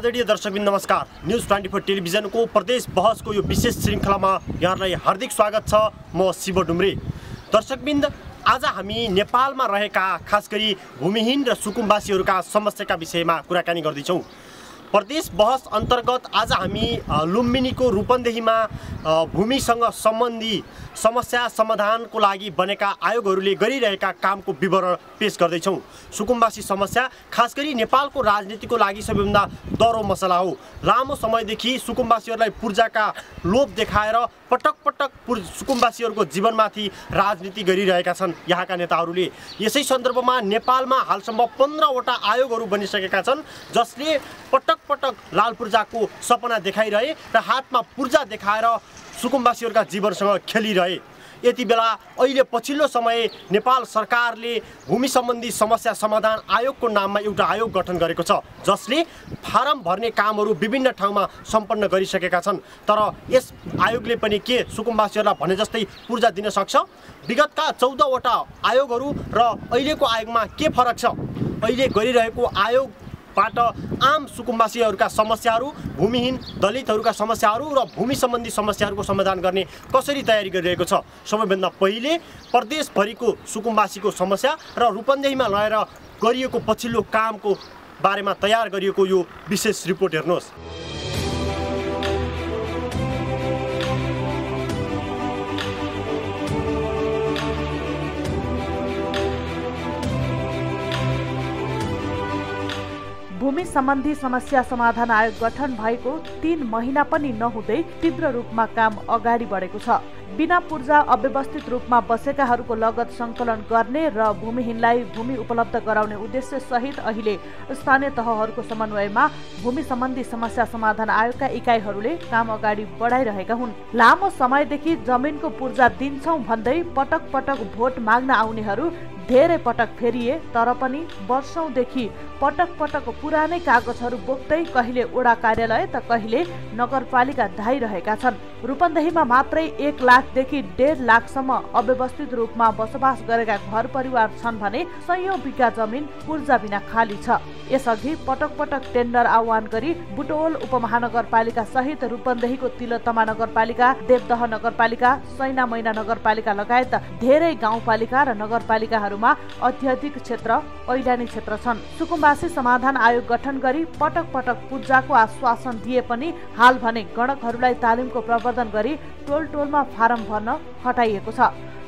आदरणीय दर्शकबिन नमस्कार। न्यूज 24 टेलिभिजन को प्रदेश बहस को यो विशेष श्रृंखलामा यहाँलाई हार्दिक स्वागत छ। म शिव डुम्रे। दर्शकबिन, आज हामी नेपालमा रहेका खास गरी भूमिहीन र सुकुम्बासीहरूका समस्याका विषयमा कुराकानी गर्दैछौँ। प्रदेश बहस अन्तर्गत आज हामी लुम्बिनीको रूपन्देहीमा भूमिसँग सम्बन्धी समस्या समाधानको लागि बनेका आयोगहरूले गरिरहेका कामको विवरण पेश गर्दैछौँ। सुकुम्बासी समस्या खास गरी नेपालको राजनीतिको लागि सबैभन्दा दरो मसला हो। लामो समयदेखि सुकुम्बासीहरूलाई पूर्जाका लोभ देखाएर पटक पटक सुकुम्बासीहरूको जीवनमाथि राजनीति गरिरहेका छन् यहाँका नेताहरूले। यसै सन्दर्भमा नेपालमा हालसम्म 15वटा आयोगहरू बनिसकेका छन् जसले पटक पटक लाल पूर्जाको सपना देखाइरहे र हातमा पूर्जा देखाएर सुकुम्बासीहरूका जीवनसँग खेलिरहे। यति बेला अहिले पछिल्लो समय नेपाल सरकारले भूमि सम्बन्धी समस्या समाधान आयोगको नाममा एउटा आयोग गठन गरेको छ जसले फारम भर्ने कामहरू विभिन्न ठाउँमा सम्पन्न गरिसकेका छन्। तर यस आयोगले पनि के सुकुम्बासीहरूलाई भने जस्तै पूर्जा दिन सक्छ? विगतका 14वटा आयोगहरू र अहिलेको आयोगमा के फरक छ? अहिले गरिरहेको आयोगबाट आम सुकुम्बासीहरूका समस्याहरू, भूमिहीन दलितहरूका समस्याहरू र भूमि सम्बन्धी समस्याहरूको समाधान गर्ने कसरी तयारी गरिरहेको छ? सबैभन्दा पहिले प्रदेशभरिको सुकुम्बासीको समस्या र रूपन्देहीमा रहेर गरिएको पछिल्लो कामको बारेमा तयार गरिएको यो विशेष रिपोर्ट हेर्नुहोस्। भूमि सम्बन्धी समस्या समाधान आयोग गठन भएको 3 महिना पनि नहुँदै तीव्र रूपमा काम अगाडि बढेको छ। बिना पूर्जा अव्यवस्थित रूपमा बसेकाहरूको लगत सङ्कलन गर्ने र भूमिहीनलाई भूमि उपलब्ध गराउने उद्देश्य सहित अहिले स्थानीय तहहरूको समन्वयमा भूमि सम्बन्धी समस्या समाधान आयोगका इकाइहरूले काम अगाडि बढाइरहेका हुन्। लामो समयदेखि जमिनको पूर्जा दिन्छौं भन्दै पटक पटक भोट माग्न आउनेहरू धेरै पटक फेरिए तर पनि वर्षौंदेखि पटक पटक पुरानै कागजहरू बोक्दै कहिले ओडा कार्यालय त कहिले नगरपालिका धाइरहेका छन्। रूपन्देहीमा मात्रै 1 लाखदेखि 1.5 लाखसम्म अव्यवस्थित रूपमा बसोबास गरेका घर परिवार छन् भने सयौं बिघा जमिन पूर्जा बिना खाली छ। यसअघि पटक पटक टेन्डर आह्वान गरी बुटवल उपमहानगरपालिका सहित रूपन्देहीको तिलोत्तमा नगरपालिका, देवदह नगरपालिका, सैना मैना नगरपालिका लगायत धेरै गाउँपालिका र नगरपालिकाहरूमा अत्यधिक क्षेत्र ऐलानी क्षेत्र छन्। सुकुम्बासी समाधान आयोग गठन गरी पटक पटक पूर्जाको आश्वासन दिए पनि हाल भने गणकहरूलाई तालिमको प्रवर्धन गरी टोल टोलमा फारम भर्न हटाइएको छ।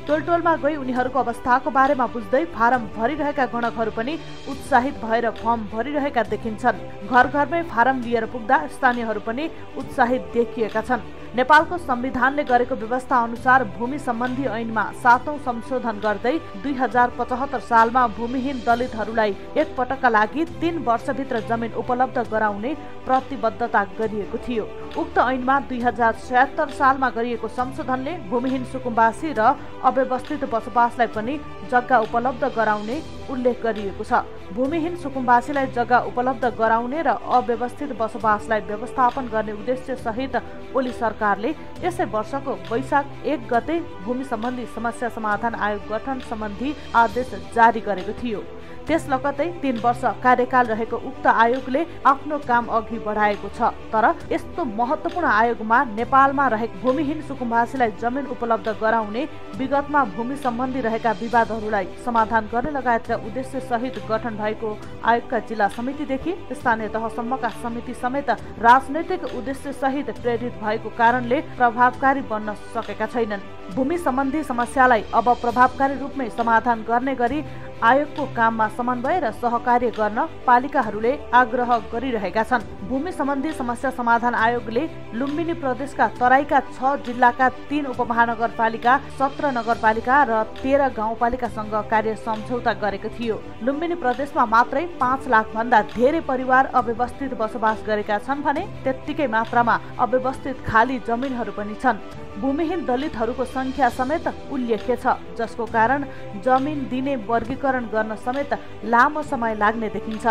टोल टोलमा गई उनीहरूको अवस्थाको बारेमा बुझ्दै फारम भरिरहेका गणकहरू पनि उत्साहित भएर फर्म भरिरहेका देखिन्छन्। घर घरमै फारम लिएर पुग्दा स्थानीयहरू पनि उत्साहित देखिएका छन्। नेपालको संविधानले गरेको व्यवस्था अनुसार भूमि सम्बन्धी ऐनमा 7औं संशोधन गर्दै 2075 सालमा भूमिहीन दलितहरूलाई एक पटकका लागि 3 वर्षभित्र जमिन उपलब्ध गराउने प्रतिबद्धता गरिएको थियो। उक्त ऐनमा 2076 सालमा गरिएको संशोधनले भूमिहीन सुकुम्बासी र अव्यवस्थित बसोबासलाई पनि जग्गा उपलब्ध गराउने उल्लेख गरिएको छ। भूमिहीन सुकुम्बासीलाई जग्गा उपलब्ध गराउने र अव्यवस्थित बसोबासलाई व्यवस्थापन गर्ने उद्देश्य सहित ओली सरकारले यसै वर्षको वैशाख 1 गते भूमि सम्बन्धी समस्या समाधान आयोग गठन सम्बन्धी आदेश जारी गरेको थियो। त्यस लगतै 3 वर्ष कार्यकाल रहेको उक्त आयोगले आफ्नो काम अघि बढाएको छ। तर यस्तो महत्त्वपूर्ण आयोगमा नेपालमा रहेको भूमिहीन सुकुम्बासीलाई जमिन उपलब्ध गराउने, विगतमा भूमि सम्बन्धी रहेका विवादहरूलाई समाधान गर्ने लगायतका उद्देश्य सहित गठन भएको आयोगका जिल्ला समितिदेखि स्थानीय तहसम्मका समिति समेत राजनैतिक उद्देश्य सहित प्रेरित भएको कारणले प्रभावकारी बन्न सकेका छैनन्। भूमि सम्बन्धी समस्यालाई अब प्रभावकारी रूपमै समाधान गर्ने गरी आयोगको काममा समन्वय र सहकार्य गर्न पालिकाहरूले आग्रह गरिरहेका छन्। भूमि सम्बन्धी समस्या समाधान आयोगले लुम्बिनी प्रदेशका तराईका 6 जिल्लाका 3 उपमहानगरपालिका, 17 नगरपालिका र 13 गाउँपालिकासँग कार्य सम्झौता गरेको थियो। लुम्बिनी प्रदेशमा मात्रै 5 लाख भन्दा धेरै परिवार अव्यवस्थित बसोबास गरेका छन् भने त्यत्तिकै मात्रामा अव्यवस्थित खाली जमिनहरू पनि छन्। भूमिहीन दलितहरूको संख्या समेत उल्लेख्य छ जसको कारण जमिन दिने वर्गीकरण गर्न समेत लामो समय लाग्ने देखिन्छ।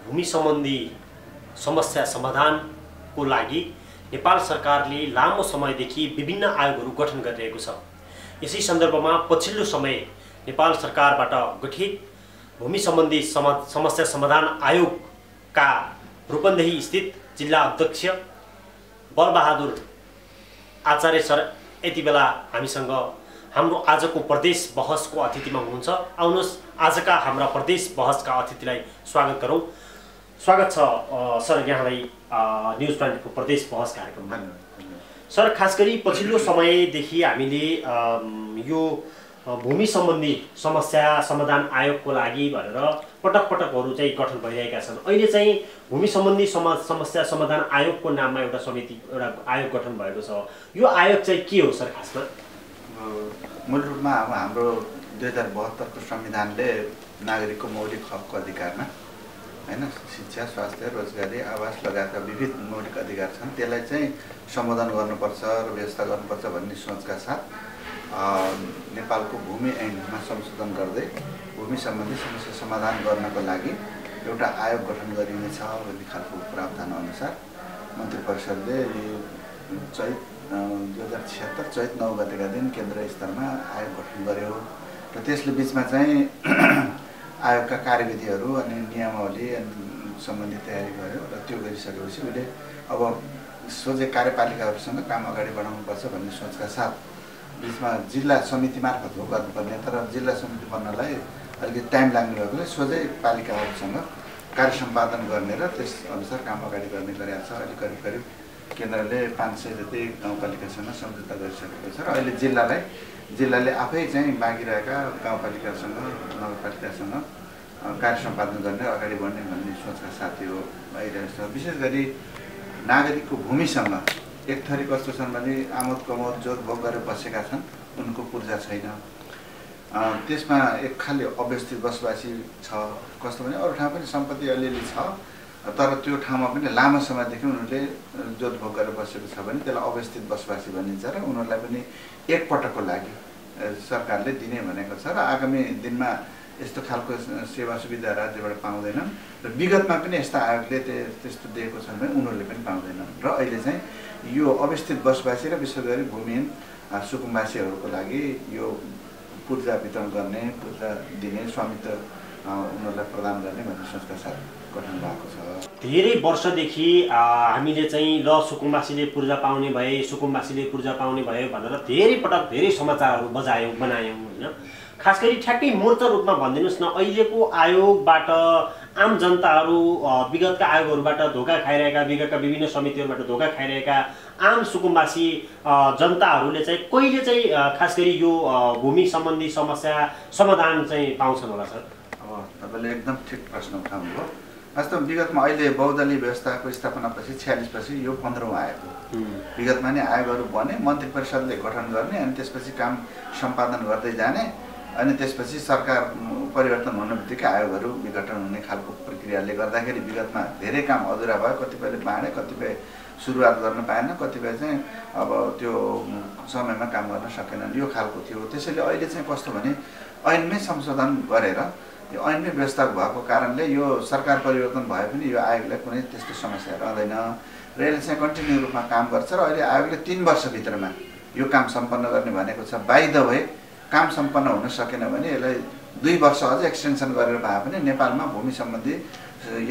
भूमि सम्बन्धी समस्या समाधानको लागि नेपाल सरकारले लामो समयदेखि विभिन्न आयोगहरू गठन गरिरहेको छ। यसै सन्दर्भमा पछिल्लो समय नेपाल सरकारबाट गठित भूमि सम्बन्धी समस्या समाधान आयोगका रूपन्देही स्थित जिल्ला अध्यक्ष बलबहादुर आचार्य सर यति बेला हामीसँग हाम्रो आजको प्रदेश बहसको अतिथिमा हुनुहुन्छ। आउनुहोस् आजका हाम्रा प्रदेश बहसका अतिथिलाई स्वागत गरौँ। स्वागत छ सर यहाँलाई न्युज 24 प्रदेश बहस कार्यक्रममा। सर, खास गरी पछिल्लो समयदेखि हामीले यो भूमि सम्बन्धी समस्या समाधान आयोगको लागि भनेर पटक पटकहरू चाहिँ गठन भइरहेका छन्। अहिले चाहिँ भूमि सम्बन्धी समस्या समाधान आयोगको नाममा एउटा समिति, एउटा आयोग गठन भएको छ। यो आयोग चाहिँ के हो सर खासमा? मूल रूपमा अब हाम्रो 2072 को संविधानले नागरिकको मौलिक हकको अधिकारमा हैन शिक्षा, स्वास्थ्य, रोजगारी, आवास लगायतका विविध मौलिक अधिकार छन्, त्यसलाई चाहिँ सम्बोधन गर्नुपर्छ र व्यवस्था गर्नुपर्छ भन्ने सोचका साथ नेपालको भूमि ऐनमा संशोधन गर्दै भूमि सम्बन्धी समस्या समाधान गर्नको लागि एउटा आयोग गठन गरिनेछ भन्ने खालको प्रावधान अनुसार मन्त्री परिषदले चैत 2076 चैत 9 गतेका दिन केन्द्रीय स्तरमा आयोग गठन गर्यो र त्यसले बिचमा चाहिँ आयोगका कार्यविधिहरू अनि नियमावली सम्बन्धी तयारी गर्यो र त्यो गरिसकेपछि उसले अब सोझै कार्यपालिकाहरूसँग काम अगाडि बढाउनुपर्छ भन्ने सोचका साथ बिचमा जिल्ला समिति मार्फत हो गर्नुपर्ने, तर जिल्ला समिति बन्नलाई अलिकति टाइम लाग्ने भएकोले सोझै पालिकाहरूसँग कार्य सम्पादन गर्ने र त्यस अनुसार काम अगाडि गर्ने गरेको छ। अहिले करिब करिब केन्द्रले 500 जति गाउँपालिकासँग सम्झौता गरिसकेको छ र अहिले जिल्लाले आफै चाहिँ बाँकी रहेका गाउँपालिकासँग नगरपालिकासँग कार्य सम्पादन गर्ने अगाडि बढ्ने भन्ने सोचका साथ यो आइरहेको छ। विशेष गरी नागरिकको भूमिसँग एक थरी कस्तो छन् भने आमोद कमोद जोत भोग गरेर बसेका छन्, उनको पूर्जा छैन। त्यसमा एक खाली अव्यवस्थित बसोबासी छ। कस्तो भने अरू ठाउँ पनि सम्पत्ति अलिअलि छ, तर त्यो ठाउँमा पनि लामो समयदेखि उनीहरूले जोत भोग गरेर बसेको छ भने त्यसलाई अव्यवस्थित बसोबासी भनिन्छ र उनीहरूलाई पनि एकपटकको लागि सरकारले दिने भनेको छ र आगामी दिनमा यस्तो खालको सेवा सुविधा राज्यबाट पाउँदैनन् र विगतमा पनि यस्ता आयोगले त्यस्तो दिएको छन् भने उनीहरूले पनि पाउँदैनन् र अहिले चाहिँ यो अवस्थित बसोबासी र विशेष गरी भूमिहीन सुकुम्बासीहरूको लागि यो पूर्जा वितरण गर्ने, पूर्जा दिने, स्वामित्व उनीहरूलाई प्रदान गर्ने भन्ने सोचका साथ गठन भएको छ। धेरै वर्षदेखि हामीले चाहिँ ल सुकुम्बासीले पूर्जा पाउने भए, सुकुम्बासीले पूर्जा पाउने भयो भनेर धेरै पटक धेरै समाचारहरू बनायौँ होइन। खास गरी ठ्याक्कै मूर्त रूपमा भनिदिनुहोस् न, अहिलेको आयोगबाट आम जनताहरू विगतका आयोगहरूबाट धोका खाइरहेका, विगतका विभिन्न समितिहरूबाट धोका खाइरहेका आम सुकुम्बासी जनताहरूले चाहिँ कहिले चाहिँ खास गरी यो भूमि सम्बन्धी समस्या समाधान चाहिँ पाउँछन् होला सर? अब तपाईँले एकदम ठिक प्रश्न उठाउनुभयो। वास्तवमा विगतमा अहिले बहुदलीय व्यवस्थाको स्थापनापछि 46 पछि यो 15औं आयोग हो। विगतमा नै आयोगहरू बने, मन्त्री परिषदले गठन गर्ने अनि त्यसपछि काम सम्पादन गर्दै जाने अनि त्यसपछि सरकार परिवर्तन हुने बित्तिकै आयोगहरू विघटन हुने खालको प्रक्रियाले गर्दाखेरि विगतमा धेरै काम अधुरा भयो। कतिपयले बाँडे, कतिपय सुरुवात गर्न पाएन, कतिपय चाहिँ अब त्यो समयमा काम गर्न सकेनन्, यो खालको थियो। त्यसैले अहिले चाहिँ कस्तो भने ऐनमै संशोधन गरेर यो ऐनमै व्यवस्था भएको कारणले यो सरकार परिवर्तन भए पनि यो आयोगलाई कुनै त्यस्तो समस्या रहँदैन र यसले चाहिँ कन्टिन्यू रूपमा काम गर्छ र अहिले आयोगले 3 वर्षभित्रमा यो काम सम्पन्न गर्ने भनेको छ। बाइ द वे काम सम्पन्न हुन सकेन भने यसलाई 2 वर्ष अझ एक्सटेन्सन गरेर भए पनि नेपालमा भूमि सम्बन्धी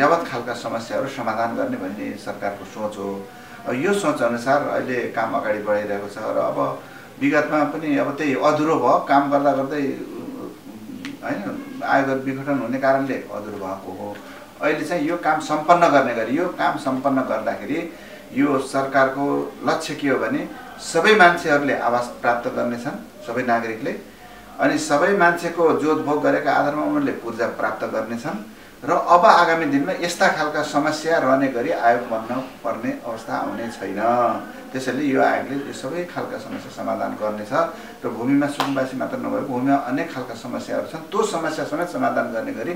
यावत खालका समस्याहरू समाधान गर्ने भन्ने सरकारको सोच हो। यो सोच अनुसार अहिले काम अगाडि बढाइरहेको छ र अब विगतमा पनि अब त्यही अधुरो भयो, काम गर्दा गर्दै हैन आयोगहरू विघटन हुने कारणले अधुरो भएको हो। अहिले चाहिँ यो काम सम्पन्न गर्ने गरी यो काम सम्पन्न गर्दाखेरि यो सरकारको लक्ष्य के हो भने सबै मान्छेहरूले आवास प्राप्त गर्नेछन्, सबै नागरिकले, अनि सबै मान्छेको जोतभोग गरेका आधारमा उनीहरूले पूर्जा प्राप्त गर्नेछन् र अब आगामी दिनमा यस्ता खालका समस्या रहने गरी आयोग बन्न पर्ने अवस्था आउने छैन। त्यसैले यो आयोगले यो सबै खालका समस्या समाधान गर्नेछ र भूमिमा सुकुम्बासी मात्र नभएर भूमिमा अनेक खालका समस्याहरू छन्, त्यो समस्या समेत समाधान गर्ने गरी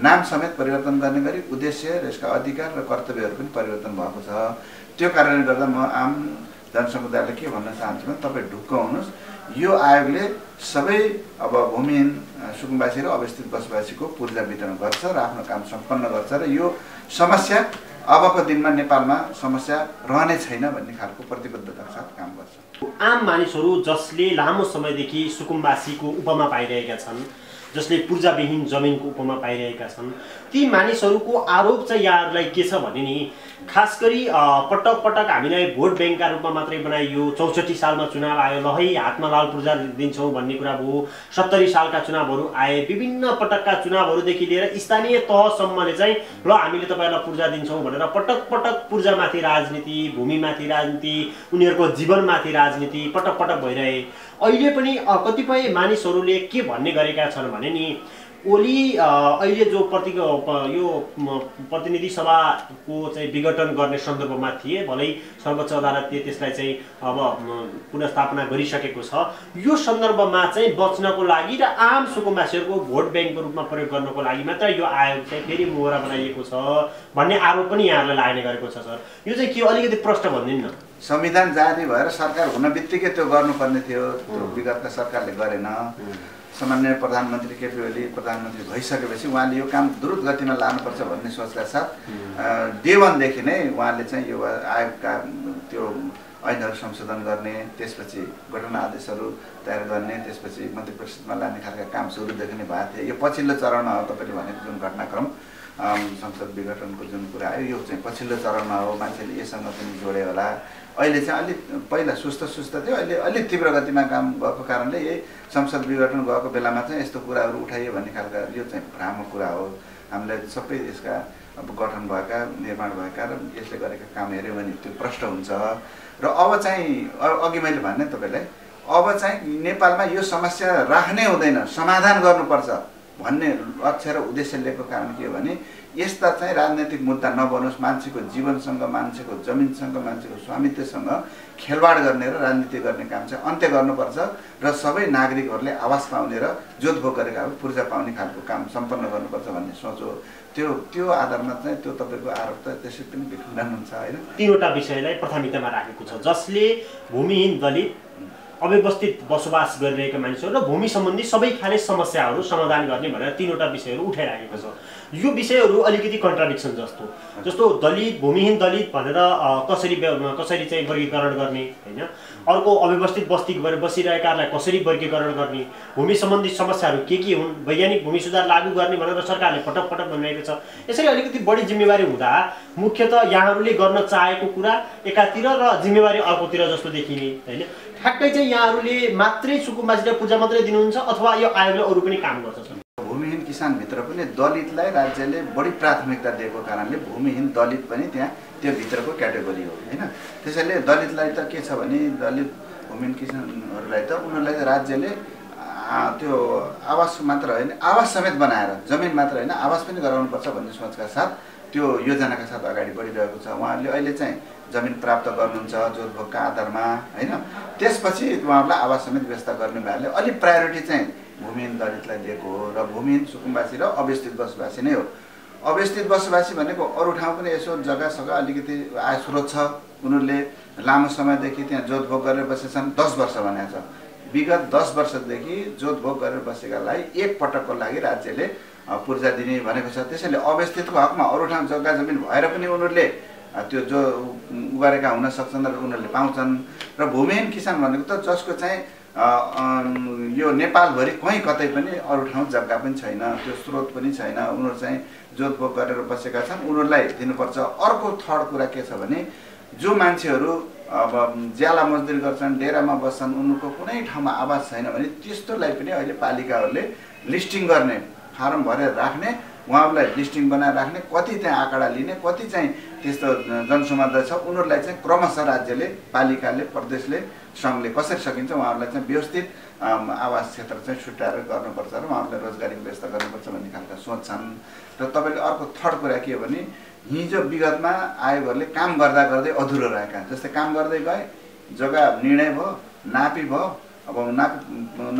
नाम समेत परिवर्तन गर्ने गरी उद्देश्य र यसका अधिकार र कर्तव्यहरू पनि परिवर्तन भएको छ। त्यो कारणले गर्दा म आम जनसमुदायले के भन्न चाहन्छु भने तपाईँ ढुक्क हुनुहोस्, यो आयोगले सबै अब भूमिहीन सुकुम्बासी र अवस्थित बसोबासीको पूर्जा वितरण गर्छ र आफ्नो काम सम्पन्न गर्छ र यो समस्या अबको दिनमा नेपालमा समस्या रहने छैन भन्ने खालको प्रतिबद्धताका साथ काम गर्छ। आम मानिसहरू जसले लामो समयदेखि सुकुम्बासीको उपमा पाइरहेका छन्, जसले पूर्जाविहीन जमिनको उपमा पाइरहेका छन् ती मानिसहरूको आरोप चाहिँ यहाँहरूलाई के छ भने नि खास गरी पटक पटक हामीलाई भोट ब्याङ्कका रूपमा मात्रै बनाइयो 64 सालमा चुनाव आयो ल है हातमा लाल पूर्जा दिन्छौँ भन्ने कुरा भयो 70 सालका चुनावहरू आए विभिन्न पटकका चुनावहरूदेखि लिएर स्थानीय तहसम्मले चाहिँ ल हामीले तपाईँहरूलाई पूर्जा दिन्छौँ भनेर पटक पटक पूर्जामाथि राजनीति भूमिमाथि राजनीति उनीहरूको जीवनमाथि राजनीति पटक पटक भइरहे अहिले पनि कतिपय मानिसहरूले के भन्ने गरेका छन् भने नि ओली अहिले जो यो प्रतिनिधि सभाको चाहिँ विघटन गर्ने सन्दर्भमा थिए भलै सर्वोच्च अदालतले त्यसलाई चाहिँ अब पुनर्स्थापना गरिसकेको छ यो सन्दर्भमा चाहिँ बच्नको लागि र आम सुकुम्बासीहरूको भोट ब्याङ्कको रूपमा प्रयोग गर्नको लागि मात्र यो आयोग चाहिँ फेरि मोहरा बनाइएको छ भन्ने आरोप पनि यहाँहरूले लाग्ने गरेको छ सर यो चाहिँ के अलिकति प्रश्न भनिदिनु न संविधान जारी भएर सरकार हुन बित्तिकै त्यो गर्नुपर्ने थियो त्यो विगतका सरकारले गरेन सामान्य प्रधानमन्त्री केपी ओली प्रधानमन्त्री भइसकेपछि उहाँले यो काम द्रुत गतिमा लानुपर्छ भन्ने सोचका साथ डे 1 देखि नै उहाँले चाहिँ यो आयोगका त्यो ऐनहरू संशोधन गर्ने त्यसपछि गठन आदेशहरू तयार गर्ने त्यसपछि मन्त्री परिषदमा लाने खालका काम सुरुदेखि नै भएको थियो यो पछिल्लो चरणमा हो तपाईँले भनेको जुन घटनाक्रम संसद विघटनको जुन कुरा आयो यो चाहिँ पछिल्लो चरणमा हो मान्छेले यससँग पनि जोडे होला अहिले चाहिँ अलिक पहिला सुस्त थियो अहिले अलिक तीव्र गतिमा काम भएको कारणले यही संसद विघटन गएको बेलामा चाहिँ यस्तो कुराहरू उठाइयो भन्ने खालका यो चाहिँ भ्रामक कुरा हो हामीलाई सबै यसका अब गठन भएका निर्माण भएका र यसले गरेका काम हेऱ्यो भने त्यो प्रष्ट हुन्छ र अब चाहिँ अघि मैले भने तपाईँलाई अब चाहिँ नेपालमा यो समस्या राख्नै हुँदैन समाधान गर्नुपर्छ भन्ने लक्ष्य र उद्देश्य लिएको कारण के हो भने यस्ता चाहिँ राजनैतिक मुद्दा नबनोस् मान्छेको जीवनसँग मान्छेको जमिनसँग मान्छेको स्वामित्वसँग खेलवाड गर्ने र राजनीति गर्ने काम चाहिँ अन्त्य गर्नुपर्छ र सबै नागरिकहरूले आवास पाउने र जोतभोग गरेका पूर्जा पाउने खालको काम सम्पन्न गर्नुपर्छ भन्ने सोच हो त्यो आधारमा चाहिँ त्यो तपाईँको आरोप त त्यसै पनि विखण्डन हुन्छ होइन तीनवटा विषयलाई प्राथमिकतामा राखेको छ जसले भूमिहीन दलित अव्यवस्थित बसोबास गरिरहेका मानिसहरू र भूमि सम्बन्धी सबै खाले समस्याहरू समाधान गर्ने भनेर तीनवटा विषयहरू उठाइराखेको छ यो विषयहरू अलिकति कन्ट्राडिक्सन जस्तो दलित भूमिहीन दलित भनेर कसरी चाहिँ वर्गीकरण गर्ने हैन अर्को अव्यवस्थित बस्ती गरेर बसिरहेकाहरूलाई कसरी वर्गीकरण गर्ने भूमि सम्बन्धी समस्याहरू के हुन् वैज्ञानिक भूमि सुधार लागू गर्ने भनेर सरकारले पटक पटक भनिरहेको छ यसरी अलिकति बढी जिम्मेवारी हुँदा मुख्यतः यहाँहरूले गर्न चाहेको कुरा एकातिर र जिम्मेवारी अर्कोतिर जस्तो देखिने हैन ठ्याक्कै चाहिँ यहाँहरूले मात्रै सुकुम्बासीलाई पूजा मात्रै दिनुहुन्छ अथवा यो आयोगले अरू पनि काम गर्छ भूमिहीन किसानभित्र पनि दलितलाई राज्यले बढी प्राथमिकता दिएको कारणले भूमिहीन दलित पनि त्यहाँ त्यो भित्रको क्याटेगोरी हो हैन त्यसैले दलितलाई त के छ भने दलित भूमिहीन किसानहरूलाई त उनीहरूलाई राज्यले त्यो आवास मात्र होइन आवास समेत बनाएर जमिन मात्र होइन आवास पनि गराउनुपर्छ भन्ने सोचका साथ त्यो योजनाका साथ अगाडि बढिरहेको छ उहाँहरूले अहिले चाहिँ जमिन प्राप्त गर्नुहुन्छ जोतभोगका आधारमा हैन त्यसपछि उहाँहरूलाई आवास समेत व्यवस्था गर्ने भएले अलिक प्रायोरिटी चाहिँ भूमिहीन दलितलाई दिएको हो र भूमिहीन सुकुम्बासी र अव्यवस्थित बसोबासी नै हो अव्यवस्थित बसोबासी भनेको अरू ठाउँ पनि यसो जग्गा अलिकति आय स्रोत छ उनीहरूले लामो समयदेखि त्यहाँ जोतभोग गरेर बसेछन् 10 वर्ष भनेको छ विगत 10 वर्षदेखि जोतभोग गरेर बसेकालाई एक पटकको लागि राज्यले पूर्जा दिने भनेको छ त्यसैले अव्यवस्थितको हकमा अरू ठाउँ जग्गा जमिन भएर पनि उनीहरूले त्यो जो उगारेका हुन सक्छन् र उनीहरूले पाउँछन् र भूमिहीन किसान भनेको त जसको चाहिँ यो नेपालभरि कहीँ कतै पनि अरू ठाउँ जग्गा पनि छैन त्यो स्रोत पनि छैन उनीहरू चाहिँ जोतभोग गरेर बसेका छन् उनीहरूलाई दिनुपर्छ अर्को थर्ड कुरा के छ भने जो मान्छेहरू अब ज्याला मजदुरी गर्छन् डेरामा बस्छन् उनीहरूको कुनै ठाउँमा आवास छैन भने त्यस्तोलाई पनि अहिले पालिकाहरूले लिस्टिङ गर्ने फारम भरेर राख्ने उहाँहरूलाई लिस्टिङ बनाएर राख्ने कति त्यहाँ आँकडा लिने कति चाहिँ त्यस्तो जनसमुदाय छ उनीहरूलाई चाहिँ क्रमशः राज्यले पालिकाले प्रदेशले सङ्घले कसरी सकिन्छ उहाँहरूलाई चाहिँ व्यवस्थित आवास क्षेत्र चाहिँ छुट्याएर गर्नुपर्छ र उहाँहरूलाई रोजगारीको व्यवस्था गर्नुपर्छ भन्ने खालका सोच छन् र तपाईँले अर्को थर्ड कुरा के हो भने हिजो विगतमा आयोगहरूले काम गर्दा गर्दै अधुरो रहेका जस्तै काम गर्दै गए जग्गा निर्णय भयो नापी भयो अब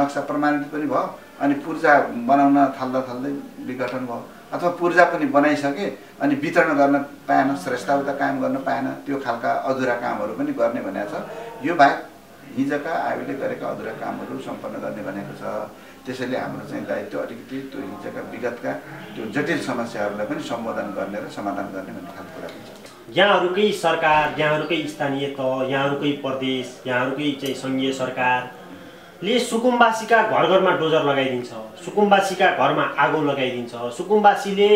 नक्सा प्रमाणित पनि भयो अनि पूर्जा बनाउन थाल्दै विघटन भयो अथवा पूर्जा पनि बनाइसके अनि वितरण गर्न पाएन श्रेष्ठता कायम गर्न पाएन त्यो खालका अधुरा कामहरू पनि गर्ने भनेको छ यो बाहेक हिजोका आयोगले गरेका अधुरा कामहरू सम्पन्न गर्ने भनेको छ त्यसैले हाम्रो चाहिँ दायित्व अलिकति त्यो हिजोका विगतका त्यो जटिल समस्याहरूलाई पनि सम्बोधन गर्ने र समाधान गर्ने भन्ने खालको कुरा हुन्छ यहाँहरूकै सरकार यहाँहरूकै स्थानीय तह यहाँहरूकै प्रदेश यहाँहरूकै चाहिँ सङ्घीय सरकार ले सुकुम्बासीका घर घरमा डोजर लगाइदिन्छ, सुकुम्बासीका घरमा आगो लगाइदिन्छ, सुकुम्बासीले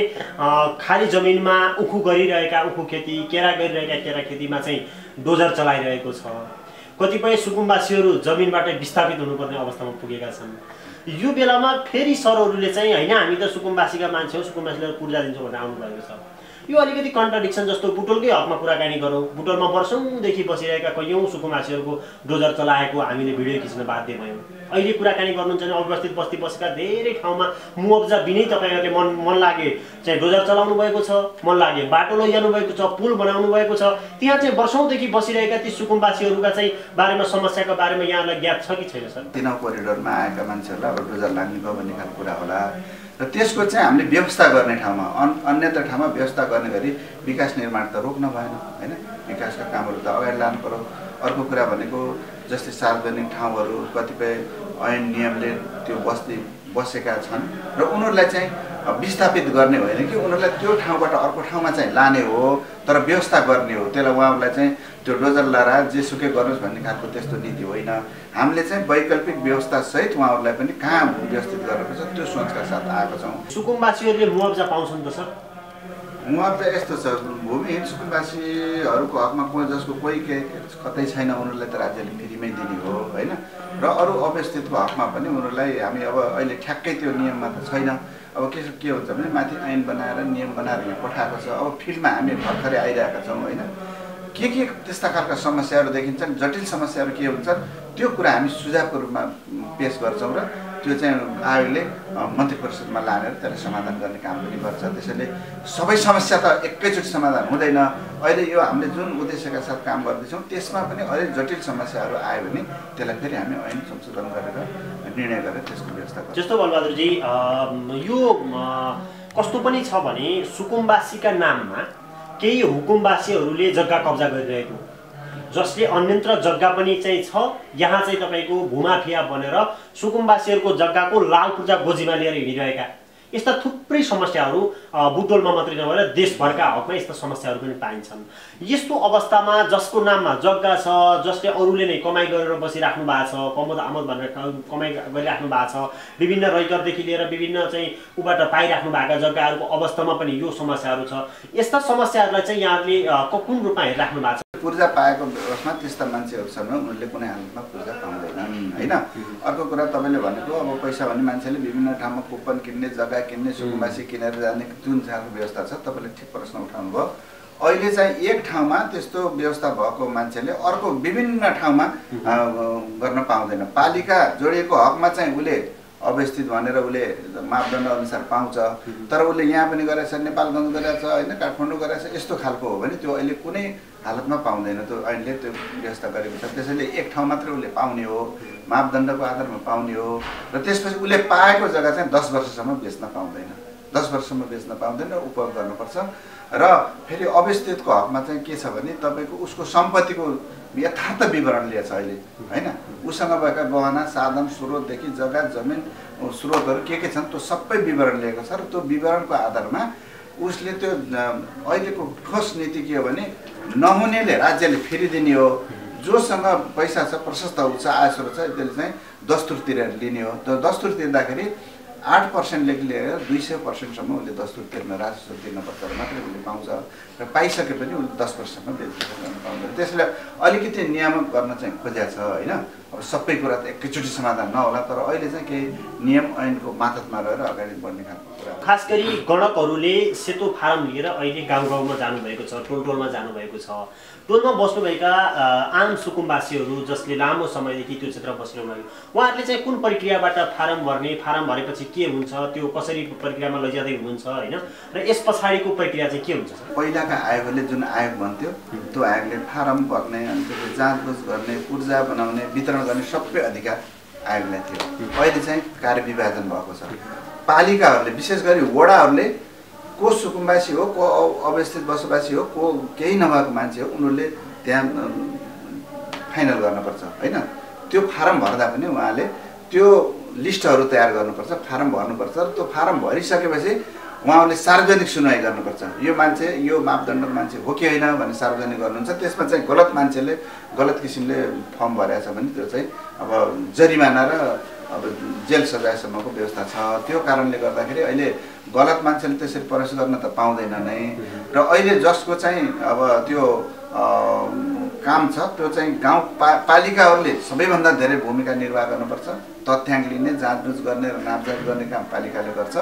खाली जमिनमा उखु गरिरहेका उखु खेती, केरा गरिरहेका केरा खेतीमा चाहिँ डोजर चलाइरहेको छ। कतिपय सुकुम्बासीहरू जमिनबाट विस्थापित हुनुपर्ने अवस्थामा पुगेका छन्। यो बेलामा फेरि सरहरूले चाहिँ हैन हामी त सुकुम्बासीका मान्छे हो, सुकुम्बासीलाई पूर्जा दिन्छौँ भनेर आउनुभएको छ। यो अलिकति कन्ट्राडिक्सन जस्तो बुटोलकै हकमा कुराकानी गरौँ। बुटोलमा वर्षौँदेखि बसिरहेका कैयौँ सुकुम्बासीहरूको डोजर चलाएको हामीले भिडियो खिच्न बाध्य भयौँ। अहिले कुराकानी गर्नुहुन्छ भने अव्यवस्थित बस्ती बसेका धेरै ठाउँमा मुआब्जा बिनै तपाईँहरूले मन लागे चाहिँ डोजर चलाउनु भएको छ, मन लागे बाटो लैजानु भएको छ, पुल बनाउनु भएको छ। त्यहाँ चाहिँ वर्षौँदेखि बसिरहेका ती सुकुम्बासीहरूका चाहिँ बारेमा समस्याको बारेमा यहाँलाई ज्ञात छ कि छैन सर? तीनौ कोरिडोरमा आएका मान्छेहरूलाई अब डोजर लाग्ने भयो भन्ने खालको कुरा होला र त्यसको चाहिँ हामीले व्यवस्था गर्ने ठाउँमा अन्यत्र ठाउँमा व्यवस्था गर्ने गरी विकास निर्माण त रोक्न भएन हैन। विकासका कामहरू त अगाडि लानु पर्यो। अर्को कुरा भनेको जस्तै सार्वजनिक ठाउँहरू कतिपय ऐन नियमले त्यो बसेका छन् र उनीहरूलाई चाहिँ विस्थापित गर्ने होइन कि उनीहरूलाई त्यो ठाउँबाट अर्को ठाउँमा चाहिँ लाने हो, तर व्यवस्था गर्ने हो। त्यसलाई उहाँहरूलाई चाहिँ त्यो डोजर लाएर जेसुकै गर्नुहोस् भन्ने खालको त्यस्तो नीति होइन। हामीले चाहिँ वैकल्पिक व्यवस्था सहित उहाँहरूलाई पनि कहाँ व्यवस्थित गर्नुपर्छ त्यो सोचका साथ आएको छौँ। सुकुम्बासीहरूले मुआब्जा पाउँछन् त सर? मुआब्जा यस्तो छ, भूमिहीन सुकुम्बासीहरूको हकमा जसको कोही कतै छैन उनीहरूलाई त राज्यले फ्रीमै दिने हो होइन। र अरू अव्यवस्थितको हकमा पनि उनीहरूलाई हामी अब अहिले ठ्याक्कै त्यो नियममा त छैन। अब के हुन्छ भने माथि ऐन बनाएर नियम बनाएर यहाँ पठाएको छ। अब फिल्डमा हामी भर्खरै आइरहेका छौँ होइन। के त्यस्ता खालका समस्याहरू देखिन्छन्, जटिल समस्याहरू के हुन्छन् त्यो कुरा हामी सुझावको रूपमा पेश गर्छौँ र त्यो चाहिँ आयोगले मन्त्री परिषदमा लानेर त्यसलाई समाधान गर्ने काम पनि गर्छ। त्यसैले सबै समस्या त एकैचोटि समाधान हुँदैन। अहिले यो हामीले जुन उद्देश्यका साथ काम गर्दैछौँ त्यसमा पनि अलिक जटिल समस्याहरू आयो भने त्यसलाई फेरि हामी ऐन संशोधन गरेर निर्णय गरेर त्यसको व्यवस्था गर्छौँ। जस्तो बलबहादुरजी यो कस्तो पनि छ भने सुकुम्बासीका नाममा केही हुकुमबासीहरूले जग्गा कब्जा गरिरहेको, जसले अन्यत्र जग्गा पनि चाहिँ छ, यहाँ चाहिँ तपाईँको भूमाफिया बनेर सुकुम्बासीहरूको जग्गाको लाल पूर्जा गोजीमा लिएर हिँडिरहेका यस्ता थुप्रै समस्याहरू बुटोलमा मात्रै नभएर देशभरका हकमा यस्ता समस्याहरू पनि पाइन्छन्। यस्तो अवस्थामा जसको नाममा जग्गा छ, जसले अरूले नै कमाइ गरेर बसिराख्नु भएको छ, कमोद आमोद भनेर कमाइ गरिराख्नु भएको छ, विभिन्न रैकरदेखि लिएर विभिन्न चाहिँ उबाट पाइराख्नु भएका जग्गाहरूको अवस्थामा पनि यो समस्याहरू छ। यस्ता समस्याहरूलाई चाहिँ यहाँहरूले कुन रूपमा हेरिराख्नु भएको छ? पूर्जा पाएको व्यवस्थामा त्यस्ता मान्छेहरू छन् उनीहरूले कुनै हालतमा पूर्जा पाउँदैनन् होइन। अर्को कुरा तपाईँले भनेको अब पैसा भन्ने मान्छेले विभिन्न ठाउँमा कुपन किन्ने, जग्गा किन्ने, सुकुम्बासी किनेर जाने जुन खालको व्यवस्था छ तपाईँले ठिक प्रश्न उठाउनु भयो। अहिले चाहिँ एक ठाउँमा त्यस्तो व्यवस्था भएको मान्छेले अर्को विभिन्न ठाउँमा गर्न पाउँदैन। पालिका जोडिएको हकमा चाहिँ उसले अवस्थित भनेर उसले मापदण्ड अनुसार पाउँछ, तर उसले यहाँ पनि गरेछ, नेपालगञ्ज गरेछ होइन, काठमाडौँ गरेछ, यस्तो खालको हो भने त्यो अहिले कुनै हालतमा पाउँदैन। त्यो ऐनले त्यो व्यवस्था गरेको छ। त्यसैले एक ठाउँ मात्रै उसले पाउने हो, मापदण्डको आधारमा पाउने हो र त्यसपछि उसले पाएको जग्गा चाहिँ 10 वर्षसम्म बेच्न पाउँदैन। 10 वर्षसम्म बेच्न पाउँदैन, उपभोग गर्नुपर्छ। र फेरि अवस्थितको हकमा चाहिँ के छ भने तपाईँको उसको सम्पत्तिको यथार्थ विवरण लिएछ अहिले होइन। उसँग भएका गहना, साधन, स्रोतदेखि जग्गा, जमिन, स्रोतहरू के छन् त्यो सबै विवरण लिएको छ र त्यो विवरणको आधारमा उसले त्यो अहिलेको ठोस नीति के हो भने नहुनेले राज्यले फेरि दिने हो, जोसँग पैसा छ, प्रशस्त छ, आयस्रोत छ, त्यसले चाहिँ दस्तुर तिरेर लिने हो। त्यो दस्तुर तिर्दाखेरि 8%देखि लिएर 200%सम्म उसले दस्तुर तिर्न, राजस्व तिर्नुपर्छ र मात्रै उसले पाउँछ र पाइसके पनि उसले 10 वर्षसम्म बेचबिखन गर्न पाउँदैन। त्यसले अलिकति नियामक गर्न चाहिँ खोजेको छ होइन। अब सबै कुरा त एकैचोटि समाधान नहोला, तर अहिले चाहिँ केही नियम ऐनको मातहतमा रहेर अगाडि बढ्ने खालको कुरा। खास गरी गणकहरूले सेतो फारम लिएर अहिले गाउँ गाउँमा जानुभएको छ, टोलटोलमा जानुभएको छ। टोलमा बस्नुभएका आम सुकुम्बासीहरू जसले लामो समयदेखि त्यो क्षेत्रमा बसिरहनु भएको, उहाँहरूले चाहिँ कुन प्रक्रियाबाट फारम भर्ने, फारम भरेपछि के हुन्छ, त्यो कसरी प्रक्रियामा लैजाँदै हुनुहुन्छ होइन, र यस पछाडिको प्रक्रिया चाहिँ के हुन्छ? पहिलाका आयोगले जुन आयोग भन्थ्यो त्यो आयोगले फारम भर्ने, अनि त्यसको जाँचबुझ गर्ने, पूर्जा बनाउने, वितरण गर्ने सबै अधिकार आयोगलाई थियो। अहिले चाहिँ कार्यविभाजन भएको छ। पालिकाहरूले विशेष गरी वडाहरूले को सुकुम्बासी हो, को अवस्थित बसोबासी हो, को केही नभएको मान्छे हो, उनीहरूले त्यहाँ फाइनल गर्नुपर्छ होइन। त्यो फारम भर्दा पनि उहाँले त्यो लिस्टहरू तयार गर्नुपर्छ, फारम भर्नुपर्छ। त्यो फारम भरिसकेपछि उहाँहरूले सार्वजनिक सुनवाई गर्नुपर्छ। यो मान्छे यो मापदण्डको मान्छे हो कि होइन भने सार्वजनिक गर्नुहुन्छ। त्यसमा चाहिँ गलत मान्छेले गलत किसिमले फर्म भरेको छ भने त्यो चाहिँ अब जरिमाना र अब जेल सजायसम्मको व्यवस्था छ। त्यो कारणले गर्दाखेरि अहिले गलत मान्छेले त्यसरी प्रवेश गर्न त पाउँदैन नै। र अहिले जसको चाहिँ अब त्यो काम छ त्यो चाहिँ पालिकाहरूले सबैभन्दा धेरै भूमिका निर्वाह गर्नुपर्छ। तथ्याङ्क लिने, जाँचबुझ गर्ने र नापजाँच गर्ने काम पालिकाले गर्छ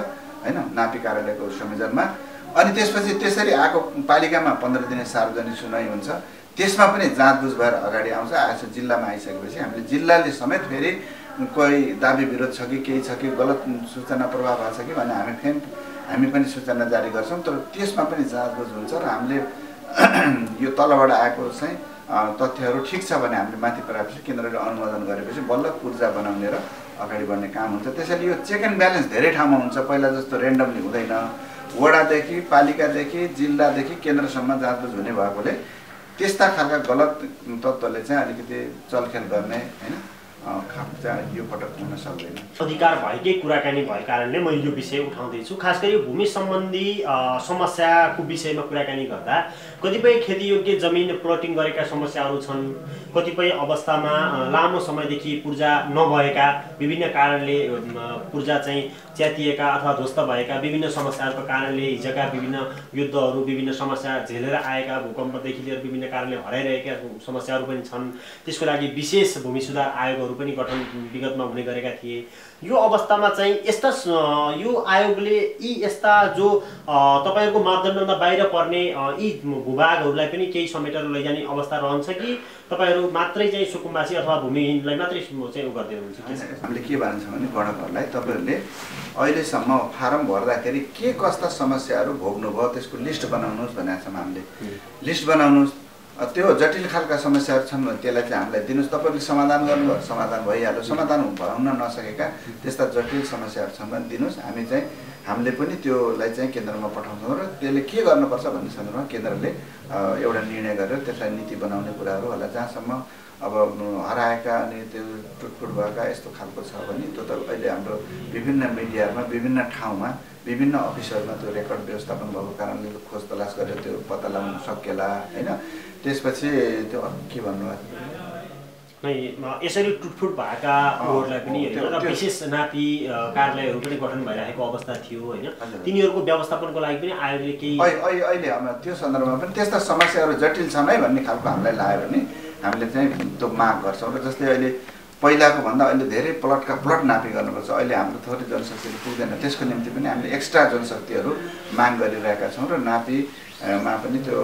हैन, नापी कार्यालयको संयोजनमा। अनि त्यसपछि त्यसरी आएको पालिकामा 15 दिने सार्वजनिक सुनवाई हुन्छ। त्यसमा पनि जाँचबुझ भएर अगाडि आउँछ। आएपछि जिल्लामा आइसकेपछि हामीले जिल्लाले समेत फेरि कोही दाबी विरोध छ कि केही छ कि गलत सूचना प्रभाव भएको छ कि भने हामी पनि सूचना जारी गर्छौँ। तर त्यसमा पनि जाँचबुझ हुन्छ र हामीले यो तलबाट आएको चाहिँ तथ्यहरू ठिक छ भने हामीले माथि पराएपछि केन्द्रले अनुमोदन गरेपछि बल्ल पूर्जा बनाउने र अगाडि बढ्ने काम हुन्छ। त्यसैले यो चेक एन्ड ब्यालेन्स धेरै ठाउँमा हुन्छ। पहिला जस्तो रेन्डमली हुँदैन। वडादेखि पालिकादेखि जिल्लादेखि केन्द्रसम्म जाँचबुझ हुने भएकोले त्यस्ता खालका गलत तत्त्वले चाहिँ अलिकति चलखेल गर्ने हैन यो पटक हुन सक्दैन। अधिकार भएकै कुराकानी भएको कारणले मैले यो विषय उठाउँदैछु। खास गरी भूमि सम्बन्धी समस्याको विषयमा कुराकानी गर्दा कतिपय खेतीयोग्य जमिन प्लटिङ गरेका समस्याहरू छन्। कतिपय अवस्थामा लामो समयदेखि पूर्जा नभएका विभिन्न कारणले पूर्जा चाहिँ च्यातिएका अथवा ध्वस्त भएका विभिन्न समस्याहरूको कारणले हिजोका विभिन्न युद्धहरू विभिन्न समस्या झेलेर आएका भूकम्पदेखि लिएर विभिन्न कारणले हराइरहेका समस्याहरू पनि छन्। त्यसको लागि विशेष भूमि सुधार आयोगहरू पनि गठन विगतमा हुने गरेका थिए। यो अवस्थामा चाहिँ यस्ता यो आयोगले यी यस्ता जो तपाईहरुको मापदण्डमा बाहिर पर्ने यी भूभागहरूलाई पनि केही समेटेर लैजाने अवस्था रहन्छ कि तपाईहरु मात्रै चाहिँ सुकुम्बासी अथवा भूमिहीनलाई मात्रै चाहिँ गर्दै हुनुहुन्छ? हामीले के भन्छ भने गणकहरूलाई तपाईहरुले अहिलेसम्म फारम भर्दाखेरि के कस्ता समस्याहरू भोग्नुभयो त्यसको लिस्ट बनाउनुहोस् भनेको छौँ हामीले। लिस्ट बनाउनुहोस्। त्यो जटिल खालका समस्याहरू छन् भने त्यसलाई चाहिँ हामीलाई दिनुहोस्। तपाईहरुले समाधान गर्नुभयो समाधान भइहाल्यो। समाधान हुन नसकेका त्यस्ता जटिल समस्याहरू छन् भने दिनुहोस्। हामीले पनि त्योलाई चाहिँ केन्द्रमा पठाउँछौँ र त्यसले के गर्नुपर्छ भन्ने सन्दर्भमा केन्द्रले एउटा निर्णय गरेर त्यसलाई नीति बनाउने कुराहरू होला। जहाँसम्म अब हराएका अनि त्यो टुटफुट भएका यस्तो खालको छ भने त्यो त अहिले हाम्रो विभिन्न मिडियामा विभिन्न ठाउँमा विभिन्न अफिसहरूमा त्यो रेकर्ड व्यवस्थापन भएको कारणले खोज तलास गरेर त्यो पत्ता लगाउन सकिएला हैन। त्यसपछि त्यो के भन्नुभयो यसरी टुटफुट भएका रोडलाई पनि र विशेष नापी कार्यालयहरू पनि गठन भइरहेको अवस्था थियो हैन। तिनीहरूको व्यवस्थापनको लागि पनि आयोगले केही अहिले त्यो सन्दर्भमा पनि त्यस्ता समस्याहरू जटिल छन् है भन्ने खालको हामीलाई लाग्यो भने हामीले चाहिँ त्यो माग गर्छौँ। र जस्तै अहिले पहिलाको भन्दा अहिले धेरै प्लट नापी गर्नुपर्छ। अहिले हाम्रो थोरै जनशक्तिले पुग्दैन। त्यसको निम्ति पनि हामीले एक्स्ट्रा जनशक्तिहरू माग गरिरहेका छौँ र नापीमा पनि त्यो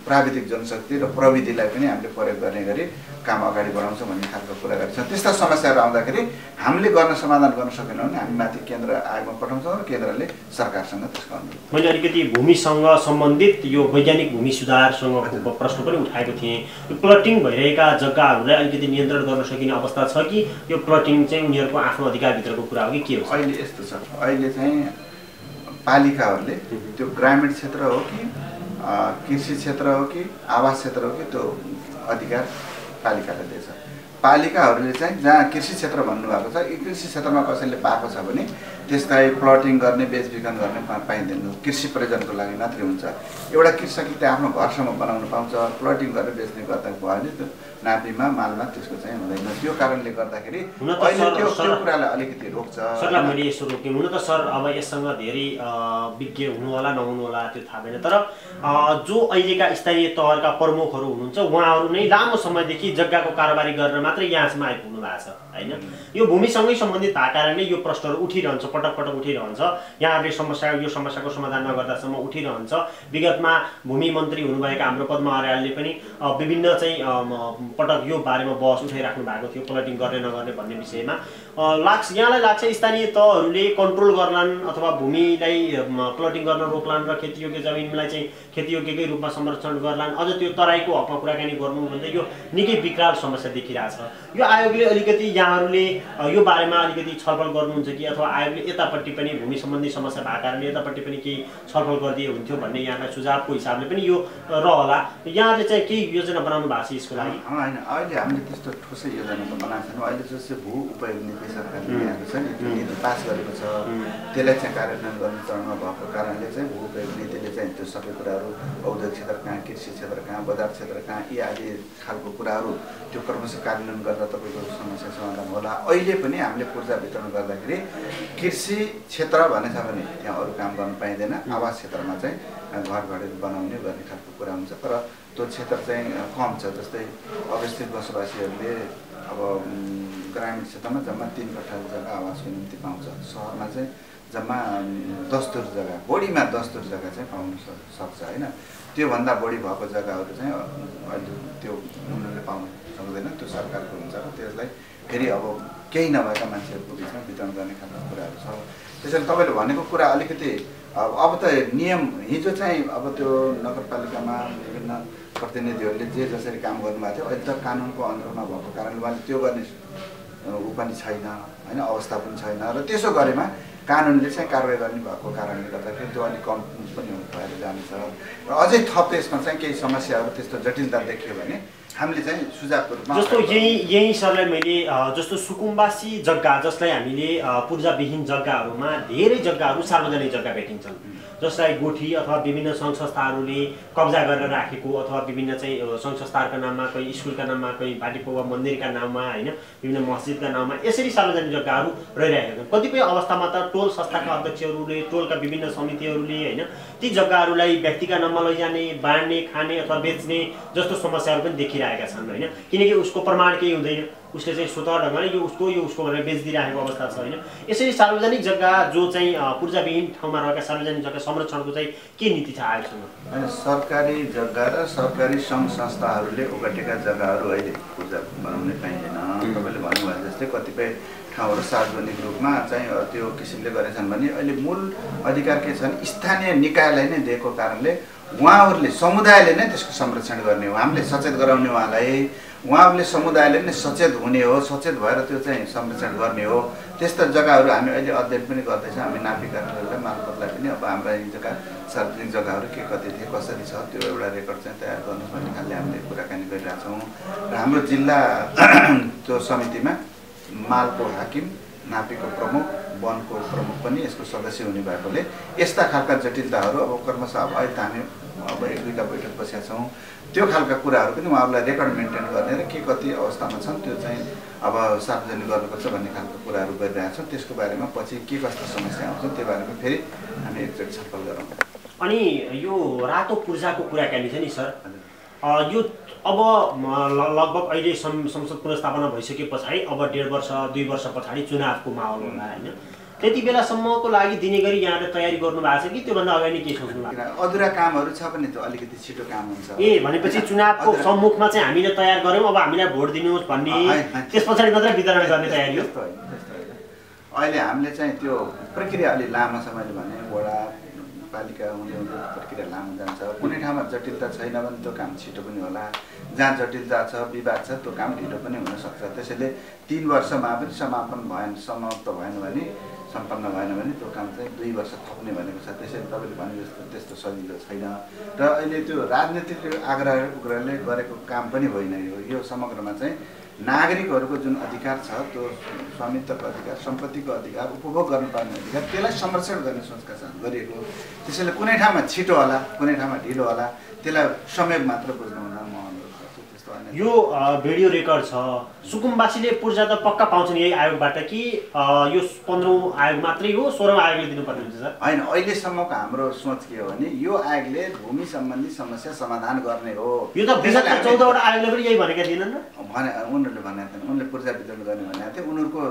प्राविधिक जनशक्ति र प्रविधिलाई पनि हामीले प्रयोग गर्ने गरी काम अगाडि बढाउँछौँ भन्ने खालको कुरा गरेका छौँ। त्यस्ता समस्याहरू आउँदाखेरि हामीले समाधान गर्न सकेनौँ भने हामी माथि केन्द्र आयोगमा पठाउँछौँ र केन्द्रले सरकारसँग त्यसको अनुरोध। मैले अलिकति भूमिसँग सम्बन्धित यो वैज्ञानिक भूमि सुधारसँगको प्रश्न पनि उठाएको थिएँ। यो प्लटिङ भइरहेका जग्गाहरूलाई अलिकति नियन्त्रण गर्न सकिने अवस्था छ कि यो प्लटिङ चाहिँ उनीहरूको आफ्नो अधिकारभित्रको कुरा हो कि के हो? अहिले यस्तो छ, अहिले चाहिँ पालिकाहरूले त्यो ग्रामीण क्षेत्र हो कि कृषि क्षेत्र हो कि आवास क्षेत्र हो कि त्यो अधिकार पालिकाले दिएछ। पालिकाहरूले चाहिँ जहाँ कृषि क्षेत्र भन्नुभएको छ, यो कृषि क्षेत्रमा कसैले पाएको छ भने त्यसलाई प्लटिङ गर्ने बेचबिखन गर्ने पाइँदैन। कृषि प्रयोजनको लागि मात्रै हुन्छ। एउटा कृषकले त्यो आफ्नो घरसम्म बनाउन पाउँछ। प्लटिङ गरेर बेच्ने गर्दा भयो भने त्यो नापीमा मालमा त्यसको चाहिँ हुँदैन। त्यो कारणले गर्दाखेरि अहिले त्यो कुरालाई अलिकति रोक्छ। सरलाई मैले यसो रोकेँ। हुन त सर अब यससँग धेरै विज्ञ हुनु होला नहुनु होला त्यो थाहा भएन। तर जो अहिलेका स्थानीय तहका प्रमुखहरू हुनुहुन्छ उहाँहरू नै लामो समयदेखि जग्गाको कारोबारी गरेर मात्रै यहाँसम्म आइपुग्नु भएको छ हैन। यो भूमिसँगै सम्बन्धित भएको कारणले यो प्रश्नहरू उठिरहन्छ, पटक पटक उठिरहन्छ। यहाँहरूले यो समस्याको समाधान नगर्दासम्म उठिरहन्छ। विगतमा भूमि मन्त्री हुनुभएका हाम्रो पद्म अर्यालले पनि विभिन्न चाहिँ पटक यो बारेमा बहस उठाइराख्नु भएको थियो, प्लटिङ गर्ने नगर्ने भन्ने विषयमा। यहाँलाई लाग्छ स्थानीय तहहरूले कन्ट्रोल गर्लान् अथवा भूमिलाई प्लटिङ गर्न रोक्लान् र खेतीयोग्य जमिनलाई चाहिँ खेतीयोग्यकै रूपमा संरक्षण गर्लान्, अझ त्यो तराईको हकमा कुराकानी गर्नु भन्दा यो निकै विकराल समस्या देखिरहेछ छ। यो आयोगले अलिकति यहाँहरूले यो बारेमा अलिकति छलफल गर्नुहुन्छ कि अथवा आयोगले यतापट्टि पनि भूमि सम्बन्धी समस्या भएको कारणले यतापट्टि पनि केही छलफल गरिदिए हुन्थ्यो भन्ने यहाँका सुझावको हिसाबले पनि यो रहला। यहाँले चाहिँ केही योजना बनाउनु भएको छ यसको लागि? होइन, अहिले हामीले त्यस्तो ठोसै योजना त बनाएको छैनौँ। अहिले जस्तो भू उपयोग नीति सरकारले ल्याएको छ नि, त्यो नीति पास गरेको छ, त्यसलाई चाहिँ कार्यान्वयन गर्ने चरणमा भएको कारणले चाहिँ भू उपयोग नीतिले चाहिँ त्यो सबै कुराहरू औद्योगिक क्षेत्र कहाँ, कृषि क्षेत्र कहाँ, बजार क्षेत्र कहाँ, यी आदि खालको कुराहरू त्यो क्रमशः कार्यान्वयन गर्दा तपाईँको समस्या समाधान होला। अहिले पनि हामीले पूर्जा वितरण गर्दाखेरि कृषि क्षेत्र भनेछ भने त्यहाँ अरू काम गर्न पाइँदैन, आवास क्षेत्रमा चाहिँ घर घरेलु बनाउने गर्ने खालको कुरा हुन्छ। तर त्यो क्षेत्र चाहिँ कम छ। जस्तै अवस्थित बसोबासीहरूले अब ग्रामीण क्षेत्रमा जम्मा 3 कट्ठा जग्गा आवासको निम्ति पाउँछ, सहरमा चाहिँ जम्मा 10 धुर जग्गा, बढीमा 10 धुर जग्गा चाहिँ पाउन सक्छ होइन। त्योभन्दा बढी भएको जग्गाहरू चाहिँ अहिले त्यो उनीहरूले पाउन सक्दैन, त्यो सरकारको हुन्छ र त्यसलाई फेरि अब केही नभएका मान्छेहरूको बिचमा वितरण गर्ने खालको कुराहरू छ। त्यसैले तपाईँले भनेको कुरा अलिकति अब त नियम हिजो चाहिँ अब त्यो नगरपालिकामा विभिन्न प्रतिनिधिहरूले जे जसरी काम गर्नुभएको थियो, अहिले त कानुनको अन्तरमा भएको कारणले उहाँले त्यो गर्ने ऊ पनि छैन होइन, अवस्था पनि छैन। र त्यसो गरेमा कानुनले चाहिँ कारवाही गर्ने भएको कारणले गर्दाखेरि त्यो अलिक कम पनि भएर जान्छ। र अझै थप यसमा चाहिँ केही समस्याहरू त्यस्तो जटिलता देखियो भने हामीले चाहिँ सुझावको रूपमा जस्तो यही सरलाई मैले जस्तो सुकुम्बासी जग्गा जसलाई हामीले पूर्जाविहीन जग्गाहरूमा धेरै जग्गाहरू सार्वजनिक जग्गा भेटिन्छन्, जसलाई गोठी अथवा विभिन्न सङ्घ संस्थाहरूले कब्जा गरेर राखेको अथवा विभिन्न चाहिँ सङ्घ संस्थाहरूका नाममा, कोही स्कुलका नाममा, कोही बाटीपोवा मन्दिरका नाममा होइन, विभिन्न मस्जिदका नाममा यसरी सार्वजनिक जग्गाहरू रहिरहेका छन्। कतिपय अवस्थामा त टोल संस्थाका अध्यक्षहरूले, टोलका विभिन्न समितिहरूले होइन ती जग्गाहरूलाई व्यक्तिका नाममा लैजाने, बाँड्ने, खाने अथवा बेच्ने जस्तो समस्याहरू पनि देखिरहेका छन् होइन। किनकि उसको प्रमाण केही हुँदैन, उसले चाहिँ स्वतः ढङ्गले यो उसको भनेर बेचिदिरहेको अवस्था छ होइन। यसरी सार्वजनिक जग्गा जो चाहिँ पूर्जाविहीन ठाउँमा रहेका सार्वजनिक जग्गा संरक्षणको चाहिँ के नीति छ आयोगसँग? सरकारी जग्गा र सरकारी सङ्घ संस्थाहरूले ओगटेका जग्गाहरू अहिले पूर्जा बनाउनै पाइँदैन। तपाईँले भन्नुभयो जस्तै कतिपय ठाउँहरू सार्वजनिक रूपमा चाहिँ त्यो किसिमले गरेछन् भने अहिले मूल अधिकार के छन्, स्थानीय निकायलाई नै दिएको कारणले उहाँहरूले समुदायले नै त्यसको संरक्षण गर्ने हो। हामीले सचेत गराउने उहाँहरूले समुदायले नै सचेत हुने हो, सचेत भएर त्यो चाहिँ संरक्षण गर्ने हो। त्यस्ता जग्गाहरू हामी अहिले अध्ययन पनि गर्दैछौँ। हामी नापी कार्यालयलाई मालपतलाई पनि अब हाम्रा यी जग्गा सार्वजनिक जग्गाहरू के कति थिए, कसरी छ, त्यो एउटा रेकर्ड चाहिँ तयार गर्नु भन्ने खालले हामीले कुराकानी गरिरहेछौँ। र हाम्रो जिल्ला त्यो समितिमा मालको हाकिम, नापीको प्रमुख, वनको प्रमुख पनि यसको सदस्य हुने भएकोले यस्ता खालका जटिलताहरू अब क्रमशः अब अहिले त हामी अब 1-2टा बैठक बसेका छौँ। त्यो खालका कुराहरू पनि उहाँहरूलाई रेकर्ड मेन्टेन गर्ने र के कति अवस्थामा छन् त्यो चाहिँ अब सार्वजनिक गर्नुपर्छ भन्ने खालको कुराहरू गरिरहेका छौँ। त्यसको बारेमा पछि के कस्ता समस्या आउँछ त्यो बारेमा फेरि हामी एकचोटि छलफल गरौँ। अनि यो रातो पूर्जाको कुराकानी छ नि सर, यो अब लगभग अहिले संसद पुनर्स्थापना भइसके पछाडि अब 1.5 वर्ष 2 वर्ष पछाडि चुनावको माहौल होला होइन। त्यति बेलासम्मको लागि दिने गरी यहाँले तयारी गर्नु भएको छ कि त्योभन्दा अगाडि के सोच्नु भएको? अधुरा कामहरू छ भने त अलिकति छिटो काम हुन्छ। भनेपछि चुनावको सम्मुखमा चाहिँ हामीले तयार गऱ्यौँ, अब हामीलाई भोट दिनुहोस् भन्ने, त्यस पछाडि मात्रै वितरण गर्ने तयारी हो? अहिले हामीले चाहिँ त्यो प्रक्रिया अलि लामो छ। मैले भने वडा पालिका हुँदै हुँदै प्रक्रिया लामो जान्छ। कुनै ठाउँमा जटिलता छैन भने त्यो काम छिटो पनि होला, जहाँ जटिलता छ, विवाद छ, त्यो काम ढिलो पनि हुनसक्छ। त्यसैले 3 वर्षमा पनि समाप्त भएन भने, सम्पन्न भएन भने त्यो काम चाहिँ 2 वर्ष थप्ने भनेको छ। त्यसैले तपाईँले भने जस्तो त्यस्तो सजिलो छैन। र अहिले त्यो राजनीतिक आग्रहले गरेको काम पनि होइन। यो समग्रमा चाहिँ नागरिकहरूको जुन अधिकार छ, त्यो स्वामित्वको अधिकार, सम्पत्तिको अधिकार, उपभोग गर्नुपर्ने अधिकार, त्यसलाई संरक्षण गर्ने सोचका साथ गरिएको। त्यसैले कुनै ठाउँमा छिटो होला, कुनै ठाउँमा ढिलो होला, त्यसलाई समय मात्र बुझ्नु हुन म अनुरोध गर्छु। त्यस्तो यो भिडियो रेकर्ड छ, सुकुम्बासीले पूर्जा त पक्का पाउँछन् यही आयोगबाट कि यो 15औं आयोग मात्रै हो, 16औं आयोगले दिनुपर्ने हुन्छ सर? होइन, अहिलेसम्मको हाम्रो सोच के हो भने यो आयोगले भूमि सम्बन्धी समस्या समाधान गर्ने हो। यो त 14वटा आयोगले पनि यही भनेका थिएनन् र? उनीहरूले भनेका थिएन, उनले पूर्जा वितरण गर्ने भनेका थिए। उनीहरूको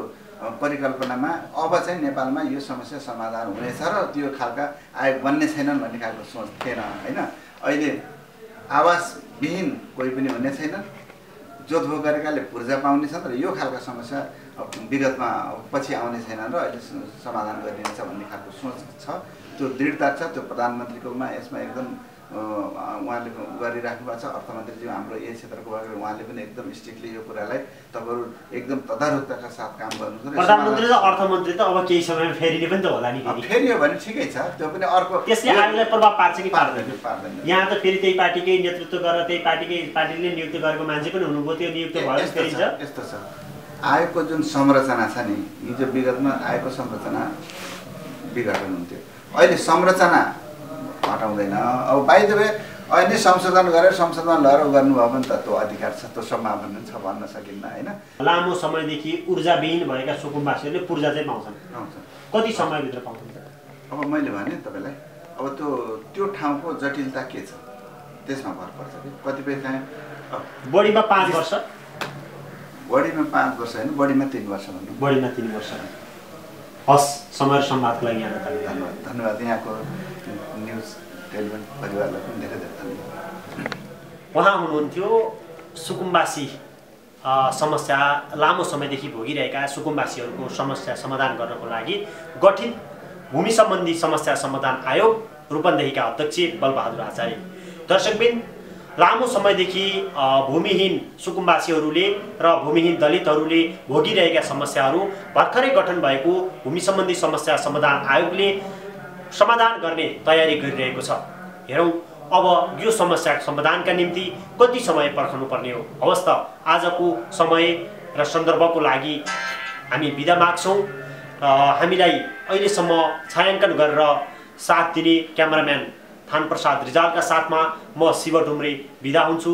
परिकल्पनामा अब चाहिँ नेपालमा यो समस्या समाधान हुनेछ र त्यो खालका आयोग बन्ने छैनन् भन्ने खालको सोच थिएन होइन। अहिले आवासविहीन कोही पनि हुने छैन, जोतभोग गरेकाले पूर्जा पाउने छन् र यो खालका समस्या विगतमा पछि आउने छैनन् र अहिले समाधान गरिनेछ भन्ने खालको सोच छ। त्यो दृढता छ, त्यो प्रधानमन्त्रीकोमा यसमा एकदम उहाँले गरिराख्नु भएको छ। अर्थमन्त्रीज्यू हाम्रो यही क्षेत्रको भएर उहाँले पनि एकदम स्ट्रिक्टली यो कुरालाई तपाईँहरू एकदम तदारुकताका साथ काम गर्नु। प्रधानमन्त्री र अर्थमन्त्री त अब केही समयमा फेरिने पनि त होला नि। फेरियो भने ठिकै छ, त्यो पनि अर्को त्यसले आयोगलाई प्रभाव पार्छ कि पार्दैन? यहाँ त फेरि त्यही पार्टीकै नेतृत्व गरेर त्यही पार्टीले नियुक्त गरेको मान्छे पनि हुनुभयो, त्यो नियुक्त भयो फेरिन्छ। यस्तो छ आयोगको जुन संरचना छ नि, हिजो विगतमा आयोगको संरचना विघटन हुन्थ्यो, अहिले संरचना हटाउँदैन। अब बाइ द वे अहिले संशोधन गरेर संशोधन लिएर गर्नुभयो भने त त्यो अधिकार छ, त्यो सम्भावना छ भन्न सकिन्न होइन। लामो समयदेखि ऊर्जाविहीन भएका सुकुम्बासीहरूले पूर्जा चाहिँ पाउँछन्, कति समयभित्र पाउँछन्? अब मैले भने तपाईँलाई अब त्यो ठाउँको जटिलता के छ त्यसमा भर पर्छ कि कतिपय चाहिँ बढीमा 5 वर्ष, बढीमा 5 वर्ष होइन, बढीमा 3 वर्ष भन्नु, बढीमा 3 वर्ष। हस्, समय र संवादको लागि यहाँलाई धन्यवाद। धन्यवाद यहाँको न्युज टेलिभिजन परिवारलाई पनि धेरै धेरै धन्यवाद। उहाँ हुनुहुन्थ्यो सुकुम्बासी समस्या लामो समयदेखि भोगिरहेका सुकुम्बासीहरूको समस्या समाधान गर्नको लागि गठित भूमि सम्बन्धी समस्या समाधान आयोग रूपन्देहीका अध्यक्ष बलबहादुर आचार्य। दर्शकबिन, लामो समयदेखि भूमिहीन सुकुम्बासीहरूले र भूमिहीन दलितहरूले भोगिरहेका समस्याहरू भर्खरै गठन भएको भूमि सम्बन्धी समस्या समाधान आयोगले समाधान गर्ने तयारी गरिरहेको छ। हेरौँ अब यो समस्याको समाधानका निम्ति कति समय पर्खनु पर्ने हो। हवस् त, आजको समय र सन्दर्भको लागि हामी बिदा माग्छौँ। हामीलाई अहिलेसम्म छायाङ्कन गरेर साथ दिने क्यामेराम्यान थान प्रसाद रिजालका साथमा म शिव डुम्रे बिदा हुन्छु।